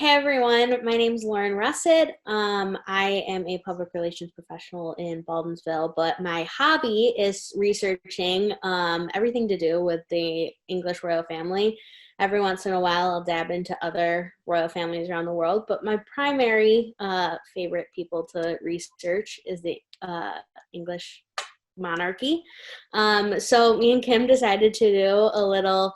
Hey everyone, my name's Lauren Russet. I am a public relations professional in Baldwinsville, but my hobby is researching everything to do with the English royal family. Every once in a while, I'll dab into other royal families around the world, but my primary favorite people to research is the English monarchy. So me and Kim decided to do a little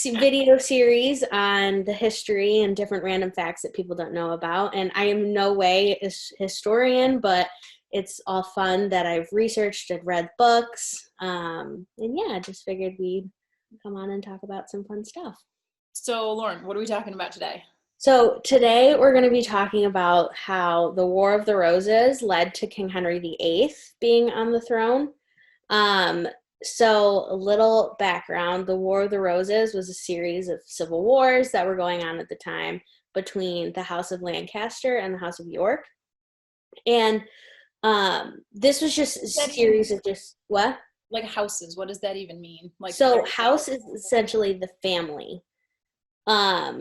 video series on the history and different random facts that people don't know about. And I am no way a historian, but it's all fun that I've researched and read books. And yeah, I just figured we'd come on and talk about some fun stuff. So, Lauren, what are we talking about today? So today we're going to be talking about how the War of the Roses led to King Henry VIII being on the throne. So a little background, the War of the Roses was a series of civil wars that were going on at the time between the House of Lancaster and the House of York. And this was just a series of just, what? Like houses, what does that even mean? So house is essentially the family.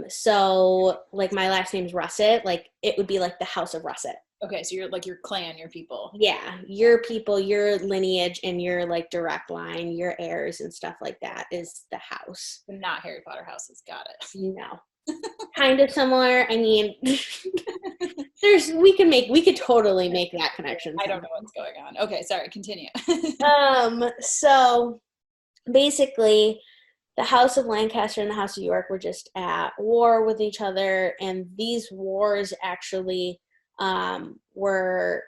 So like my last name's Russet, like it would be like the House of Russet. Okay, so you're like your clan, your people. Yeah, your people, your lineage, and your like direct line, your heirs and stuff like that is the house. But not Harry Potter houses, got it. No. Kind of similar. I mean, we could totally make that connection. I don't know what's going on. Okay, sorry, continue. So basically the House of Lancaster and the House of York were just at war with each other, and these wars actually were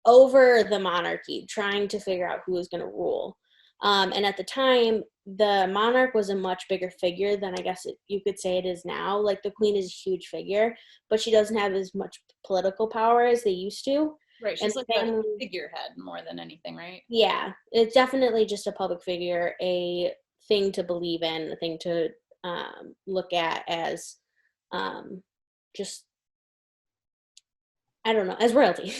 over the monarchy, trying to figure out who was going to rule. And at the time, the monarch was a much bigger figure than I guess you could say it is now. Like the queen is a huge figure, but she doesn't have as much political power as they used to. Right, she's like a figurehead more than anything, right? Yeah, it's definitely just a public figure, a thing to believe in, a thing to look at as just, I don't know, as royalty.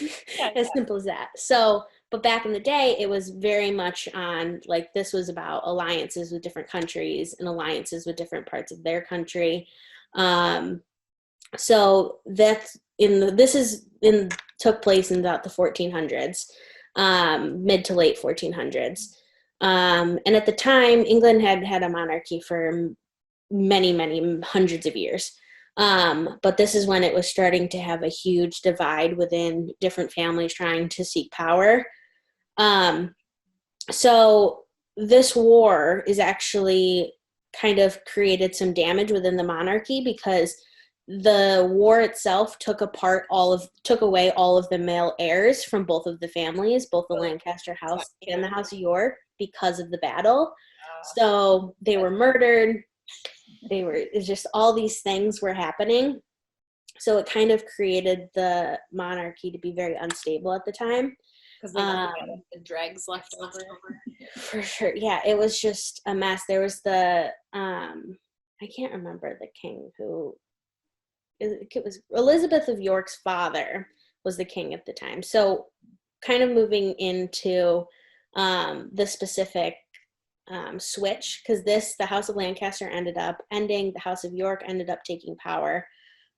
As simple as that. So, but back in the day, it was very much on, like, this was about alliances with different countries and alliances with different parts of their country. So that's took place in about the 1400s, mid to late 1400s. And at the time, England had had a monarchy for many, many hundreds of years. But this is when it was starting to have a huge divide within different families trying to seek power. So this war is actually kind of created some damage within the monarchy because the war itself took away all of the male heirs from both of the families, both the Lancaster house and the House of York, because of the battle. So they were murdered. It's just all these things were happening. So it kind of created the monarchy to be very unstable at the time. Because the dregs left over. For sure. Yeah, it was just a mess. There was I can't remember the king who, it was Elizabeth of York's father was the king at the time. So kind of moving into the specific switch, because the House of Lancaster ended up ending, the House of York ended up taking power,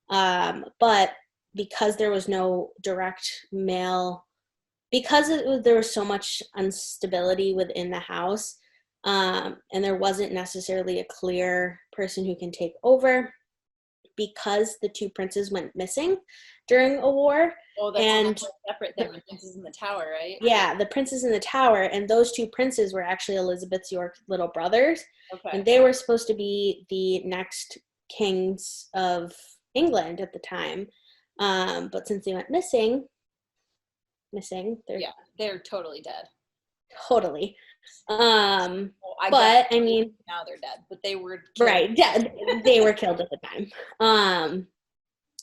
but because there was no direct male, because there was so much instability within the house, and there wasn't necessarily a clear person who can take over, because the two princes went missing during a war. Oh, that's a separate thing. The princes in the tower, right? Yeah, the princes in the tower, and those two princes were actually Elizabeth York's little brothers. Okay. And they were supposed to be the next kings of England at the time. But since they went missing, they're totally dead. Totally. I mean, now they're dead, but they were killed. Right, dead. They were killed at the time.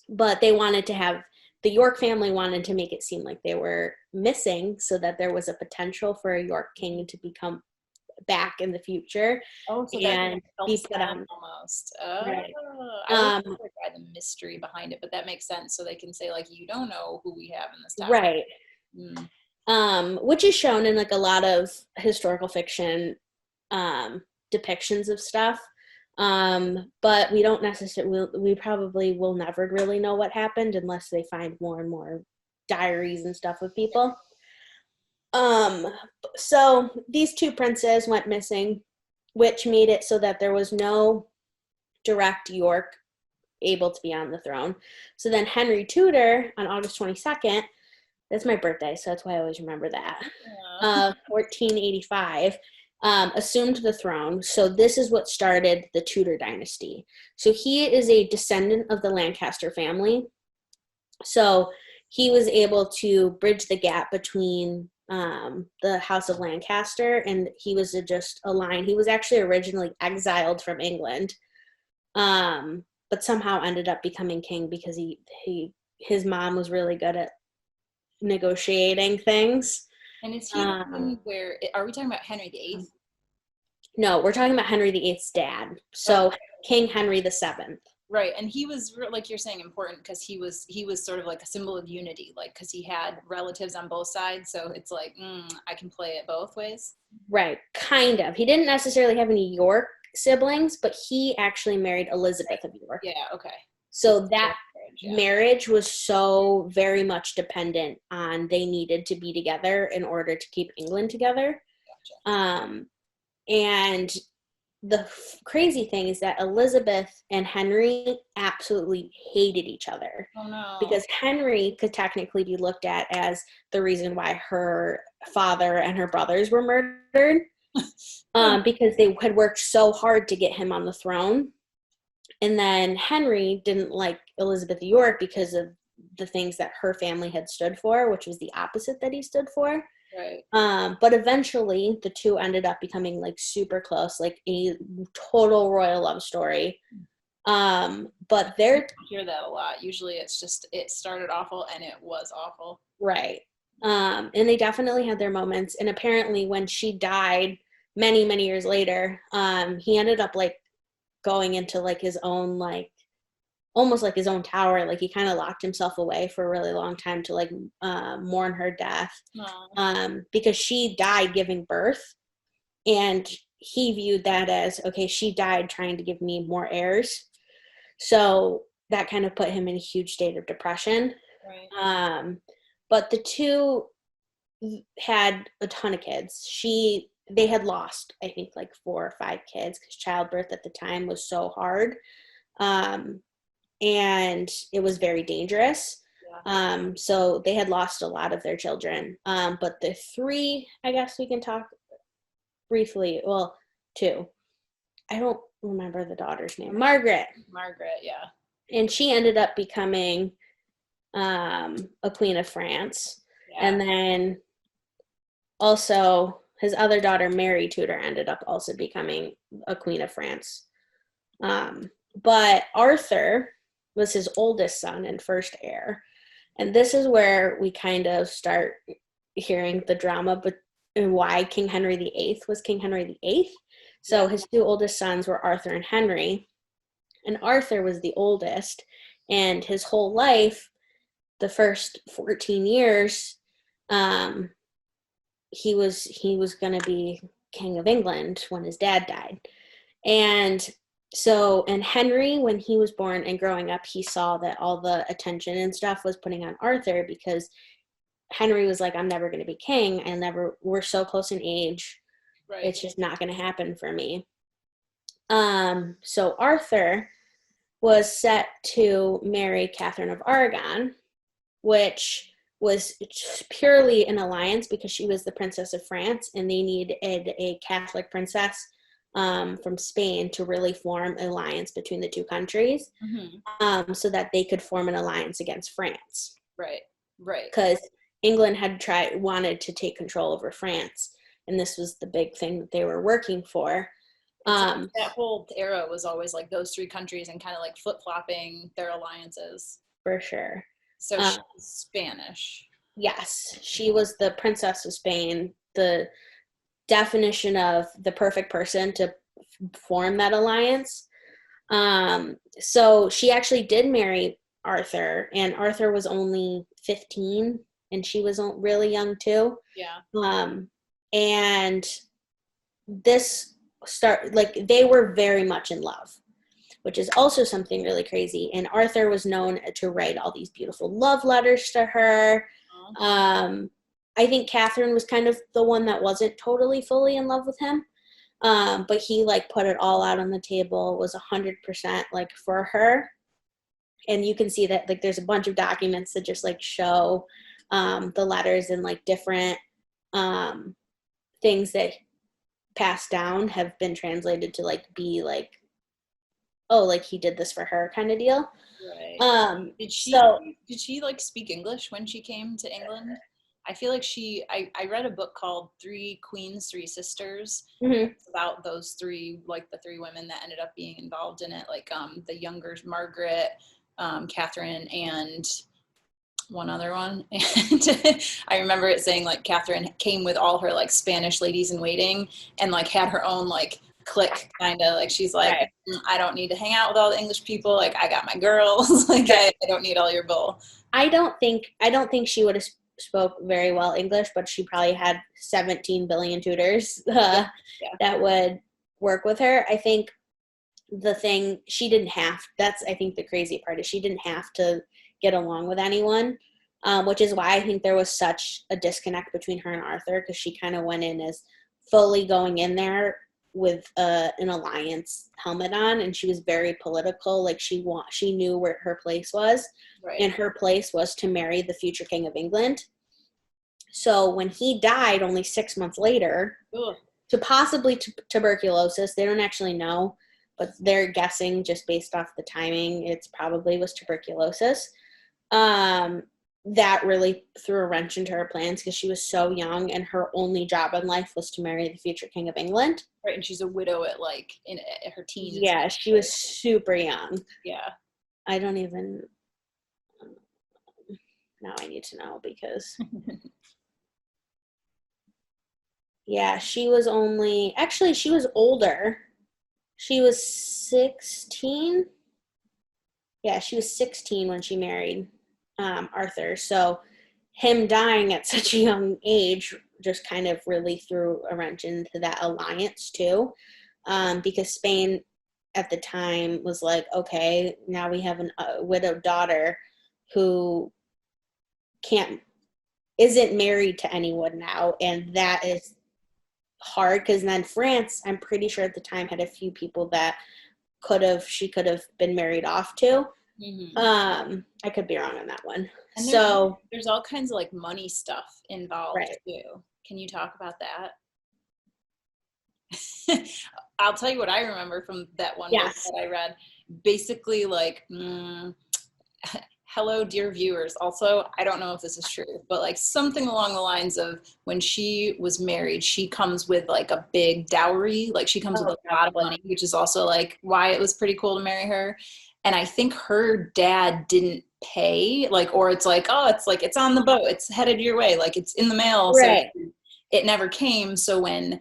But they wanted to have, the York family wanted to make it seem like they were missing, so that there was a potential for a York king to become back in the future. Oh, so and be put on almost. Right. I don't know the mystery behind it, but that makes sense. So they can say, like, you don't know who we have in this tower. Right. Which is shown in like a lot of historical fiction depictions of stuff. But we don't necessarily, we probably will never really know what happened unless they find more and more diaries and stuff of people. So these two princes went missing, which made it so that there was no direct York able to be on the throne. So then Henry Tudor on August 22nd, that's my birthday, so that's why I always remember that, 1485, assumed the throne. So this is what started the Tudor dynasty. So he is a descendant of the Lancaster family. So he was able to bridge the gap between the House of Lancaster, and he was just a line. He was actually originally exiled from England, but somehow ended up becoming king because his mom was really good at negotiating things. And is he the king where, are we talking about Henry VIII? No, we're talking about Henry VIII's dad. So King Henry VII. Right, and he was, like you're saying, important because he was sort of like a symbol of unity, like because he had relatives on both sides, so it's like I can play it both ways. Right, kind of. He didn't necessarily have any York siblings, but he actually married Elizabeth of York. Yeah, okay. So that marriage was so very much dependent on they needed to be together in order to keep England together. Gotcha. And the crazy thing is that Elizabeth and Henry absolutely hated each other. Oh, no. Because Henry could technically be looked at as the reason why her father and her brothers were murdered, because they had worked so hard to get him on the throne. And then Henry didn't like Elizabeth of York because of the things that her family had stood for, which was the opposite that he stood for. Right. But eventually the two ended up becoming like super close, like a total royal love story. But I hear that a lot. Usually it's just, it started awful and it was awful. Right. And they definitely had their moments. And apparently when she died many, many years later, he ended up like going into like his own, like almost like his own tower. Like he kind of locked himself away for a really long time to like mourn her death, because she died giving birth, and he viewed that as, okay, she died trying to give me more heirs. So that kind of put him in a huge state of depression. Right. But the two had a ton of kids. They had lost, I think, like 4 or 5 kids because childbirth at the time was so hard. And it was very dangerous. Yeah. So they had lost a lot of their children. But the 3, I guess we can talk briefly. Well, 2. I don't remember the daughter's name. Margaret, yeah. And she ended up becoming a queen of France. Yeah. And then also his other daughter, Mary Tudor, ended up also becoming a queen of France. But Arthur was his oldest son and first heir. And this is where we kind of start hearing the drama, but why King Henry VIII was King Henry VIII. So his 2 oldest sons were Arthur and Henry. And Arthur was the oldest. And his whole life, the first 14 years, he was going to be King of England when his dad died. And Henry, when he was born and growing up, he saw that all the attention and stuff was putting on Arthur, because Henry was like, I'm never going to be king. We're so close in age. Right. It's just not going to happen for me. So Arthur was set to marry Catherine of Aragon, which was purely an alliance because she was the Princess of France, and they needed a Catholic princess from Spain to really form an alliance between the 2 countries, so that they could form an alliance against France. Right. Because England had wanted to take control over France, and this was the big thing that they were working for. That whole era was always like those 3 countries and kind of like flip-flopping their alliances. For sure. So she's Spanish. Yes, she was the Princess of Spain, the definition of the perfect person to form that alliance. So she actually did marry Arthur, and Arthur was only 15, and she was really young too. Yeah. And this they were very much in love, which is also something really crazy. And Arthur was known to write all these beautiful love letters to her. I think Catherine was kind of the one that wasn't totally fully in love with him. But he like put it all out on the table, was 100% like for her. And you can see that like there's a bunch of documents that just like show the letters and like different things that passed down have been translated to like be like, oh, like he did this for her kind of deal. Right. Did she like speak English when she came to England? I feel like I read a book called Three Queens, Three Sisters, about those three, like the three women that ended up being involved in it, like the younger Margaret, Catherine, and one other one. And I remember it saying like Catherine came with all her like Spanish ladies in waiting and like had her own like clique, kind of like she's like, Right. I don't need to hang out with all the English people, like I got my girls, like I don't need all your bull. I don't think she would have spoke very well English, but she probably had 17 billion tutors that would work with her. I think the thing she didn't have, that's I think the crazy part is she didn't have to get along with anyone, which is why I think there was such a disconnect between her and Arthur, because she kind of went in as fully going in there with an alliance helmet on, and she was very political. Like she knew where her place was, and her place was to marry the future king of England. So when he died only 6 months later, to possibly tuberculosis, they don't actually know, but they're guessing just based off the timing, it's probably was tuberculosis. That really threw a wrench into her plans because she was so young and her only job in life was to marry the future king of England. Right, and she's a widow at like in her teens. Yeah, she was super young. Yeah. I don't even, now I need to know because, yeah, she was older. She was 16. Yeah, she was 16 when she married Arthur. So him dying at such a young age just kind of really threw a wrench into that alliance too, because Spain at the time was like, okay, now we have a widowed daughter who isn't married to anyone now, and that is hard because then France, I'm pretty sure at the time, had a few people that she could have been married off to. I could be wrong on that one. And there's all kinds of like money stuff involved too. Can you talk about that? I'll tell you what I remember from that one book that I read. Basically, like, hello, dear viewers. Also, I don't know if this is true, but like something along the lines of when she was married, she comes with like a big dowry. Like she comes with a lot of money, which is also like why it was pretty cool to marry her. And I think her dad didn't pay, like, or it's like, oh, it's like, it's on the boat, it's headed your way, like it's in the mail. Right. So it never came. So when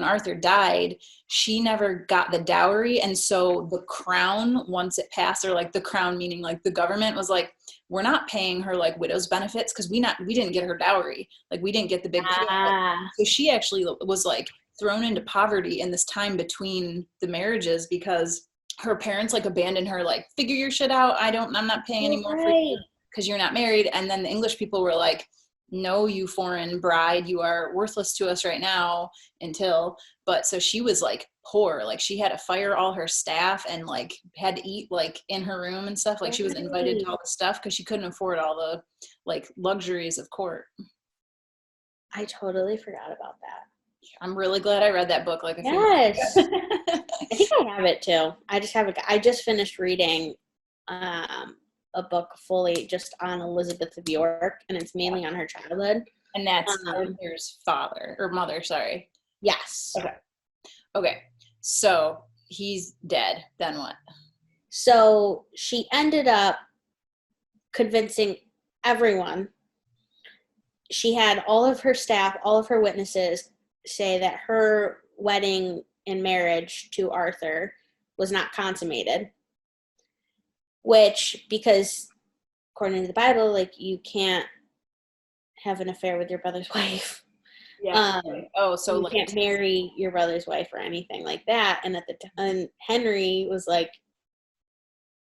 Arthur died, she never got the dowry. And so the crown, once it passed, or like the crown meaning like the government was like, we're not paying her like widow's benefits because we didn't get her dowry. Like we didn't get the big payout. So she actually was like thrown into poverty in this time between the marriages because her parents like abandoned her, like figure your shit out. I'm not paying anymore for you because you're not married. And then the English people were like, no, you foreign bride, you are worthless to us right now but so she was like poor, like she had to fire all her staff and like had to eat like in her room and stuff. Like she was invited to all the stuff because she couldn't afford all the like luxuries of court. I totally forgot about that. I'm really glad I read that book. Like yes. I think I have it too. I just finished reading a book fully just on Elizabeth of York, and it's mainly on her childhood. And that's Arthur's father or mother, sorry. Yes. Okay. So he's dead. Then what? So she ended up convincing everyone. She had all of her staff, all of her witnesses say that her wedding and marriage to Arthur was not consummated. Which, because according to the Bible, like you can't have an affair with your brother's wife. Yeah. Oh, so You like can't marry your brother's wife or anything like that. And at the time, Henry was like,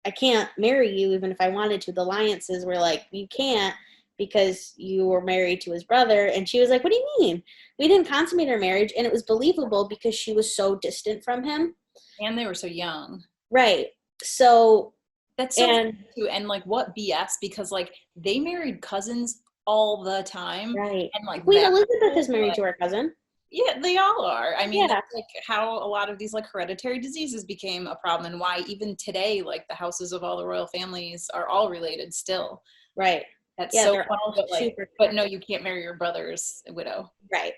I can't marry you even if I wanted to. The alliances were like, you can't because you were married to his brother. And she was like, what do you mean? We didn't consummate our marriage. And it was believable because she was so distant from him. and they were so young. Right. So, That's so and too, and like what BS, because like they married cousins all the time, right. and like Queen that Elizabeth is whole, married like, to her cousin. yeah, they all are. I mean, Yeah. that's like how a lot of these like hereditary diseases became a problem, and why even today, like the houses of all the royal families are all related still. Right. That's Yeah, so they're funny, all but like, super but no, connected. you can't marry your brother's widow. Right.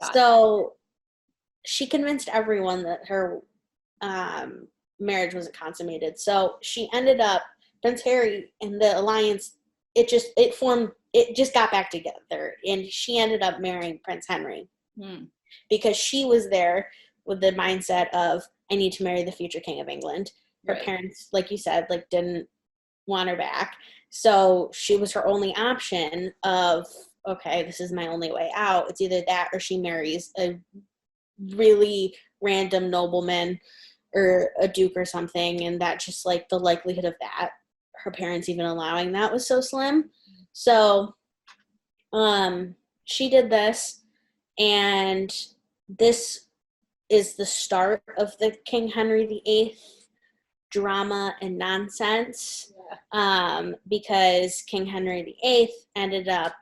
Got it. So she convinced everyone that her marriage wasn't consummated. So she ended up, Prince Harry and the alliance, it just got back together. And she ended up marrying Prince Henry because she was there with the mindset of, I need to marry the future king of England. Her Right. parents, like you said, like didn't want her back. So she was her only option of, okay, this is my only way out. It's either that or she marries a really random nobleman or a duke or something, and that just like the likelihood of that, her parents even allowing that, was so slim. So she did this, and this is the start of the King Henry VIII drama and nonsense. Because King Henry VIII ended up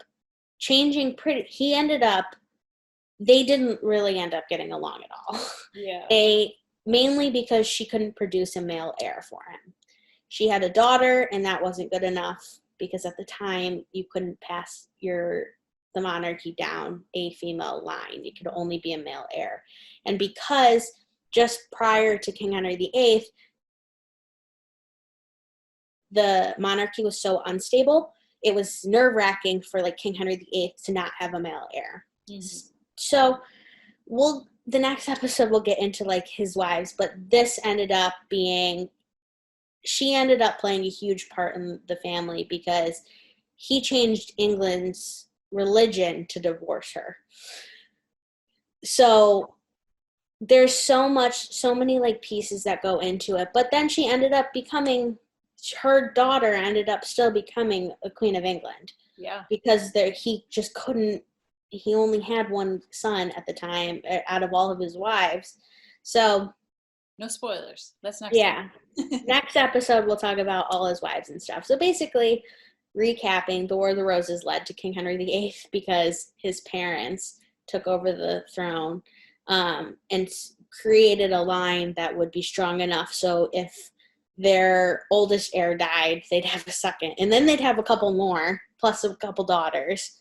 they didn't really end up getting along at all. Yeah. They mainly because she couldn't produce a male heir for him. She had a daughter, and that wasn't good enough because at the time you couldn't pass the monarchy down a female line. You could only be a male heir. And because just prior to King Henry VIII, the monarchy was so unstable, it was nerve-wracking for like King Henry VIII to not have a male heir. So the next episode we'll get into like his wives, but this ended up being, she ended up playing a huge part in the family because he changed England's religion to divorce her. So there's so many like pieces that go into it, but then her daughter ended up still becoming a Queen of England. Yeah. Because he only had one son at the time out of all of his wives. So no spoilers. That's next yeah. Next episode we'll talk about all his wives and stuff. So basically, recapping, the War of the Roses led to King Henry VIII because his parents took over the throne and created a line that would be strong enough so if their oldest heir died, they'd have a second. And then they'd have a couple more, plus a couple daughters.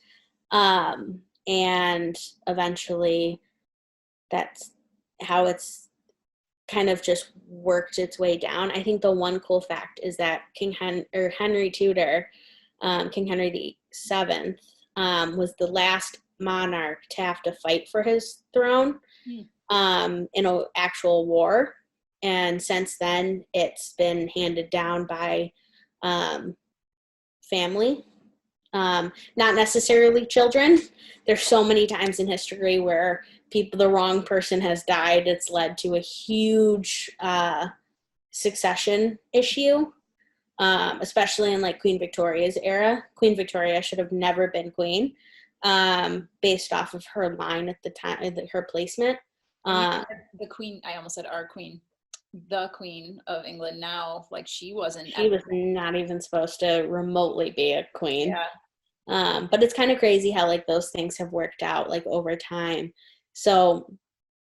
And eventually, that's how it's kind of just worked its way down. I think the one cool fact is that Henry Tudor, King Henry VII, was the last monarch to have to fight for his throne in an actual war. And since then, it's been handed down by family, not necessarily children. There's so many times in history where the wrong person has died. It's led to a huge succession issue, especially in like Queen Victoria's era. Queen Victoria should have never been queen, based off of her line at the time, her placement. The queen, I almost said our queen, the Queen of England now, like she was not even supposed to remotely be a queen. Yeah. But it's kind of crazy how like those things have worked out like over time. So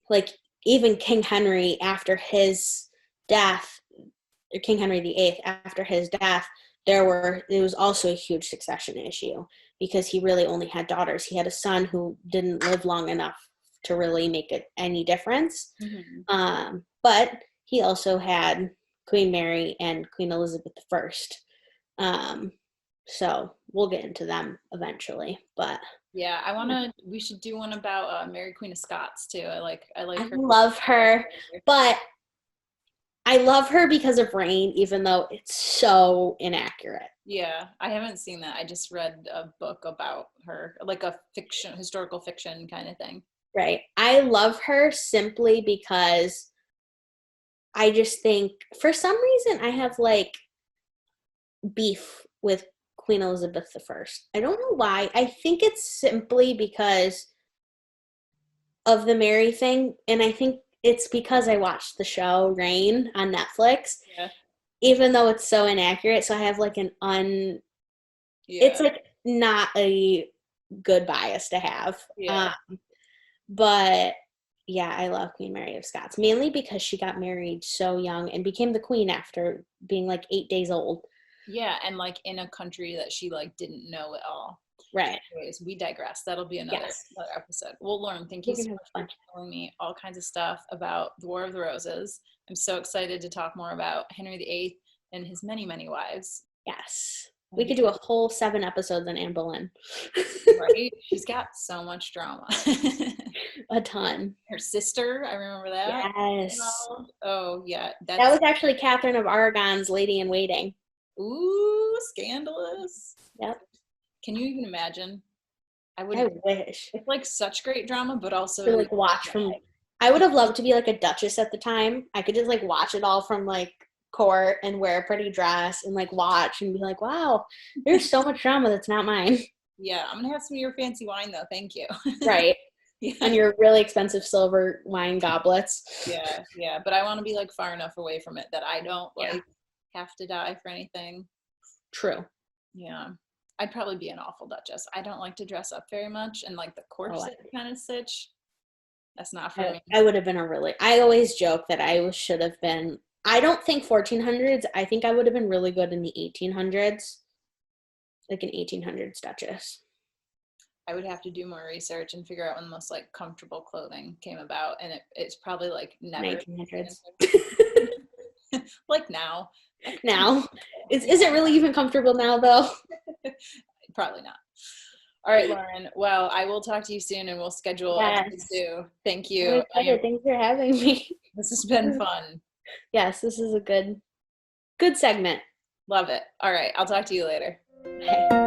like even King Henry after his death, or King Henry VIII after his death, it was also a huge succession issue because he really only had daughters. He had a son who didn't live long enough to really make it any difference. But he also had Queen Mary and Queen Elizabeth I. So we'll get into them eventually, but yeah, we should do one about Mary Queen of Scots too. I like I her. love her, but I love her because of Rain, even though it's so inaccurate. Yeah, I haven't seen that. I just read a book about her, like a historical fiction kind of thing. Right. I love her simply because I just think for some reason I have like beef with Queen Elizabeth I. I don't know why. I think it's simply because of the Mary thing, and I think it's because I watched the show Reign on Netflix, Yeah. even though it's so inaccurate. So I have like it's Yeah. like not a good bias to have. Yeah. But yeah, I love Queen Mary of Scots, mainly because she got married so young and became the queen after being like 8 days old. Yeah, and like in a country that she like didn't know at all. Right. Anyways, we digress. That'll be Yes. another episode. Well, Lauren, thank you We're so gonna have much for fun. telling me all kinds of stuff about the War of the Roses. I'm so excited to talk more about Henry VIII and his many, many wives. Yes. We could do a whole 7 episodes on Anne Boleyn. Right? She's got so much drama. A ton. Her sister, I remember that. Yes. Oh, yeah. That was actually Catherine of Aragon's Lady in Waiting. Ooh, scandalous. Yep. Can you even imagine? I wish. It's like such great drama, but also To like watch from. I would have loved to be like a duchess at the time. I could just like watch it all from like court and wear a pretty dress and like watch and be like, wow, there's so much drama that's not mine. Yeah, I'm gonna have some of your fancy wine though. Thank you. Right. Yeah. And your really expensive silver wine goblets. Yeah, yeah. But I want to be like far enough away from it that I don't like have to die for anything. True. Yeah. I'd probably be an awful duchess. I don't like to dress up very much, and like the corset kind of stitch. That's not for me. I would have been I always joke that I should have been, I don't think 1400s. I think I would have been really good in the 1800s. Like an 1800s duchess. I would have to do more research and figure out when the most like comfortable clothing came about, and it's probably like never 1900s. like now. Now, is it really even comfortable now though? Probably not. All right, Lauren. Well, I will talk to you soon, and we'll schedule episode 2. Thank you. I'm excited. Thanks for having me. This has been fun. Yes, this is a good segment. Love it. All right, I'll talk to you later. Okay.